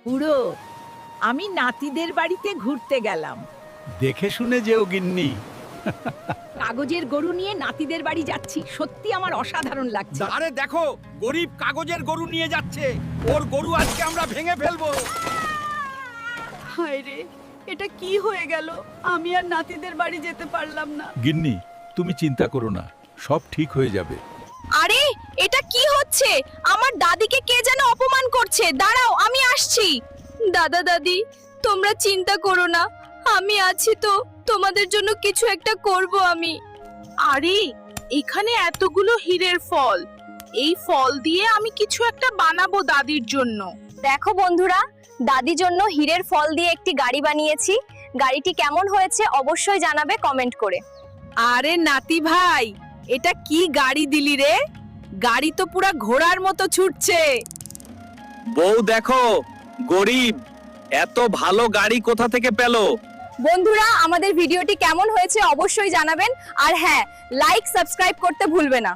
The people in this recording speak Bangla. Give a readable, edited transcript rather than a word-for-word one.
পুরো আমি নাতিদের বাড়িতে ঘুরতে গেলাম। দেখে শুনে যেও গিন্নি। কাগজের গরু নিয়ে নাতিদের বাড়ি যাচ্ছি, সত্যি আমার অসাধারণ লাগছে। আরে দেখো, গরিব কাগজের গরু নিয়ে যাচ্ছে। ওর গরু আজকে আমরা ভেঙে ফেলবো। হায় রে, এটা কি হয়ে গেল? আমি আর নাতিদের বাড়ি যেতে পারলাম না। গিন্নি, তুমি চিন্তা করো না, সব ঠিক হয়ে যাবে। আরে এটা কি হচ্ছে? আমার দাদিকে কে যেন অপমান করছে। দাঁড়াও, আমি আসছি। দাদা দাদি, তোমরা চিন্তা করো না, আমি আছি তো, তোমাদের জন্য কিছু একটা করব আমি। আরে এখানে এতগুলো হীরের ফল, এই ফল দিয়ে আমি কিছু একটা বানাবো দাদির জন্য। দেখো বন্ধুরা, দাদির জন্য হীরের ফল দিয়ে একটি গাড়ি বানিয়েছি। গাড়িটি কেমন হয়েছে অবশ্যই জানাবে কমেন্ট করে। আরে নাতি ভাই, এটা কি গাড়ি দিলি রে? গাড়ি তো পুরা ঘোড়ার মতো ছুটছে। বউ দেখো, গরিব এত ভালো গাড়ি কোথা থেকে পেলো? বন্ধুরা, আমাদের ভিডিওটি কেমন হয়েছে অবশ্যই জানাবেন। আর হ্যাঁ, লাইক সাবস্ক্রাইব করতে ভুলবে না।